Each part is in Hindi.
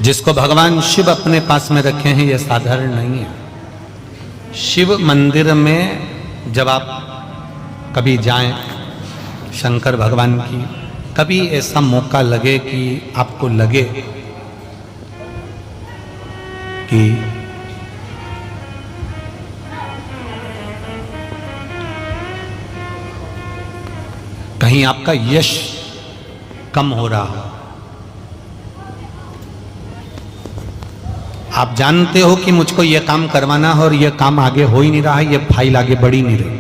जिसको भगवान शिव अपने पास में रखे हैं, यह साधारण नहीं है। शिव मंदिर में जब आप कभी जाएं, शंकर भगवान की, कभी ऐसा मौका लगे कि आपको लगे कि कहीं आपका यश कम हो रहा हो, आप जानते हो कि मुझको यह काम करवाना है और यह काम आगे हो ही नहीं रहा है, यह फाइल आगे बढ़ ही नहीं रही,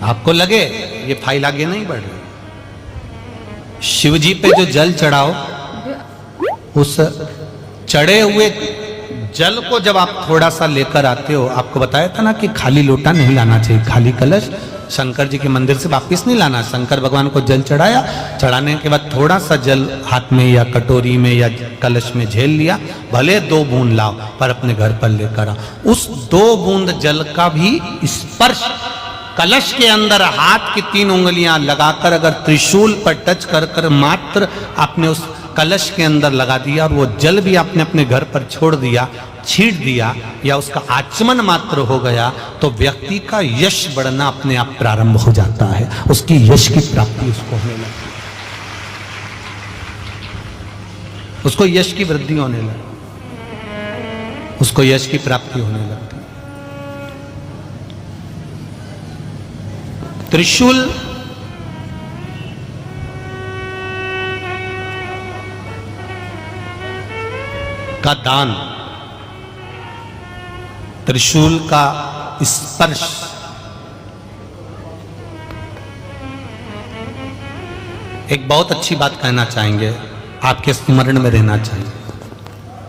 आपको लगे ये फाइल आगे नहीं बढ़ रही, शिव जी पे जो जल चढ़ाओ, उस चढ़े हुए जल को जब आप थोड़ा सा लेकर आते हो, आपको बताया था ना कि खाली लोटा नहीं लाना चाहिए, खाली कलश शंकर जी के मंदिर से वापस नहीं लाना। शंकर भगवान को जल चढ़ाया, चढ़ाने के बाद थोड़ा सा जल हाथ में या कटोरी में या कलश में झेल लिया, भले 2 बूंद लाओ पर अपने घर पर लेकर आओ। उस 2 बूंद जल का भी स्पर्श कलश के अंदर हाथ की 3 उंगलियां लगाकर अगर त्रिशूल पर टच कर कर मात्र आपने उस कलश के अंदर लगा दिया और वो जल भी आपने अपने घर पर छोड़ दिया, छींट दिया या उसका आचमन मात्र हो गया, तो व्यक्ति का यश बढ़ना अपने आप प्रारंभ हो जाता है, उसकी यश की प्राप्ति उसको होने लगती है, उसको यश की वृद्धि होने लगती, उसको यश की प्राप्ति होने लगती। त्रिशूल का दान, त्रिशूल का स्पर्श एक बहुत अच्छी बात कहना चाहेंगे, आपके स्मरण में रहना चाहिए,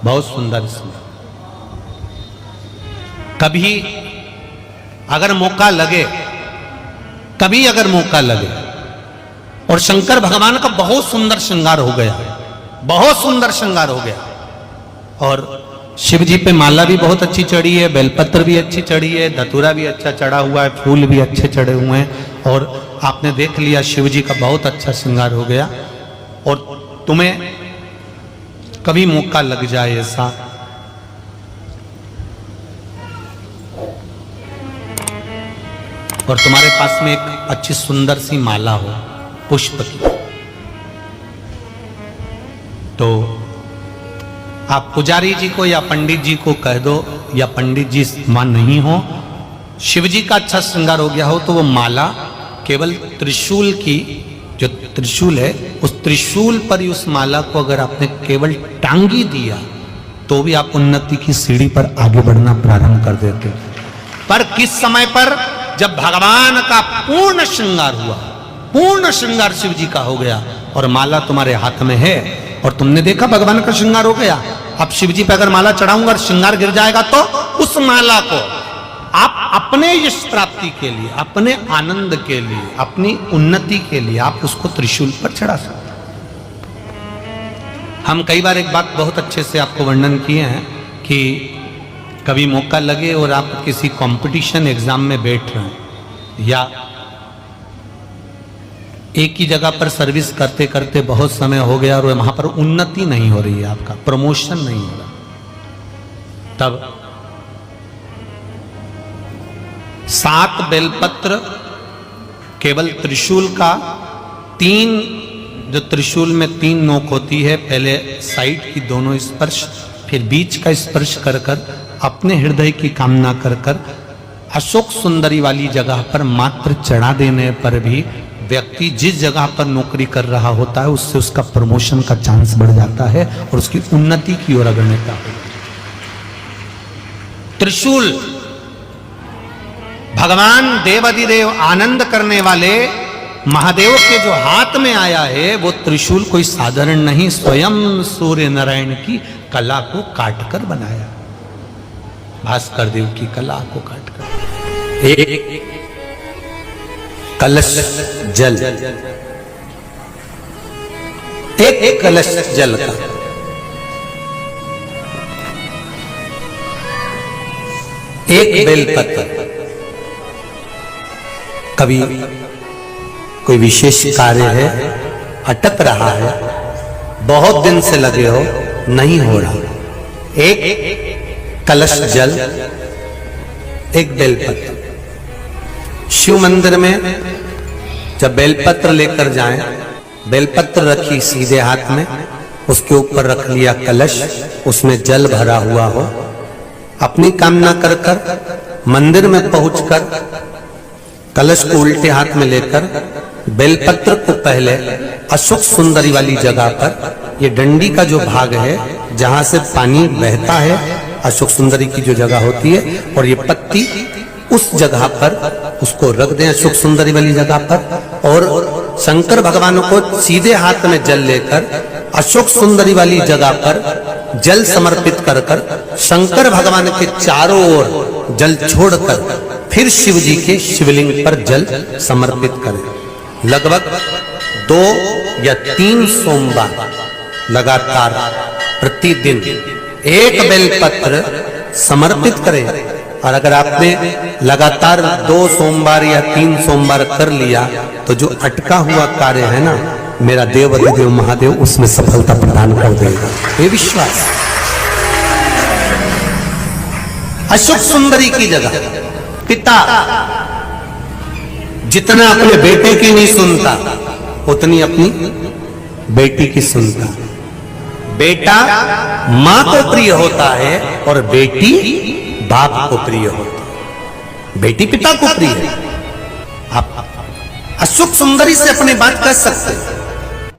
बहुत सुंदर स्मरण। कभी अगर मौका लगे, कभी अगर मौका लगे, और शंकर भगवान का बहुत सुंदर श्रृंगार हो गया, बहुत सुंदर श्रृंगार हो गया, और शिव जी पे माला भी बहुत अच्छी चढ़ी है, बेलपत्र भी अच्छी चढ़ी है, धतूरा भी अच्छा चढ़ा हुआ है, फूल भी अच्छे चढ़े हुए हैं, और आपने देख लिया शिव जी का बहुत अच्छा श्रृंगार हो गया, और तुम्हें कभी मौका लग जाए ऐसा, और तुम्हारे पास में एक अच्छी सुंदर सी माला हो पुष्प की, तो आप पुजारी जी को या पंडित जी को कह दो, या पंडित जी मान नहीं हो, शिव जी का अच्छा श्रृंगार हो गया हो, तो वो माला केवल त्रिशूल की, जो त्रिशूल है उस त्रिशूल पर ही उस माला को अगर आपने केवल टांगी दिया, तो भी आप उन्नति की सीढ़ी पर आगे बढ़ना प्रारंभ कर देते। पर किस समय पर? जब भगवान का पूर्ण श्रृंगार हुआ, पूर्ण श्रृंगार शिव जी का हो गया और माला तुम्हारे हाथ में है, और तुमने देखा भगवान का श्रृंगार हो गया। अब शिव जी पे अगर माला चढ़ाऊंगा और श्रृंगार गिर जाएगा, तो उस माला को आप अपने यश प्राप्ति के लिए, अपने आनंद के लिए, अपनी उन्नति के लिए आप उसको त्रिशूल पर चढ़ा सकते। हम कई बार एक बात बहुत अच्छे से आपको वर्णन किए हैं कि कभी मौका लगे और आप किसी कंपटीशन एग्जाम में बैठ रहे हैं, या एक ही जगह पर सर्विस करते करते बहुत समय हो गया और वहां पर उन्नति नहीं हो रही है, आपका प्रमोशन नहीं हो रहा, तब 7 बेलपत्र केवल त्रिशूल का, 3 जो त्रिशूल में 3 नोक होती है, पहले साइड की दोनों स्पर्श, फिर बीच का स्पर्श कर कर अपने हृदय की कामना कर कर अशोक सुंदरी वाली जगह पर मात्र चढ़ा देने पर भी व्यक्ति जिस जगह पर नौकरी कर रहा होता है उससे उसका प्रमोशन का चांस बढ़ जाता है और उसकी उन्नति की ओर अग्रसर होता है। त्रिशूल भगवान देवाधिदेव आनंद करने वाले महादेव के जो हाथ में आया है, वो त्रिशूल कोई साधारण नहीं, स्वयं सूर्य नारायण की कला को काटकर बनाया, भास्कर देव की कला को काटकर। एक कलश जल, एक कलश जल का एक बेलपत्र, कभी कोई विशेष कार्य है, अटक रहा है, बहुत दिन से लगे हो, नहीं हो रहा, एक कलश जल, एक बेलपत्र। शिव मंदिर में जब बेलपत्र लेकर जाएं, बेलपत्र रखी सीधे हाथ में, उसके ऊपर रख लिया कलश, उसमें जल भरा हुआ हो, अपनी कामना कर कर मंदिर में पहुंचकर कलश को उल्टे हाथ में लेकर बेलपत्र को पहले अशोक सुंदरी वाली जगह पर, ये डंडी का जो भाग है जहां से पानी बहता है, अशोक सुंदरी की जो जगह होती है, और ये पत्ती उस जगह पर उसको रख दें, अशोक सुंदरी वाली जगह पर। और शंकर भगवान को सीधे हाथ में जल लेकर अशोक सुंदरी वाली जगह पर जल समर्पित कर कर शंकर भगवान के चारों ओर जल छोड़कर फिर शिव जी के शिवलिंग पर जल समर्पित करें। लगभग 2 या 3 सोमवार लगातार प्रतिदिन एक बेलपत्र समर्पित करें। और अगर आपने लगातार 2 सोमवार या 3 सोमवार कर लिया तो जो अटका हुआ कार्य है ना, मेरा देव अधिदेव महादेव उसमें सफलता प्रदान कर देगा, ये विश्वास। अशोक सुंदरी की जगह पिता जितना अपने बेटे की नहीं सुनता, उतनी अपनी बेटी की सुनता। बेटा मां को प्रिय होता है और बेटी बाप को प्रिय होती है, बेटी पिता को प्रिय है। आप अशोक सुंदरी से अपनी बात कह सकते हैं।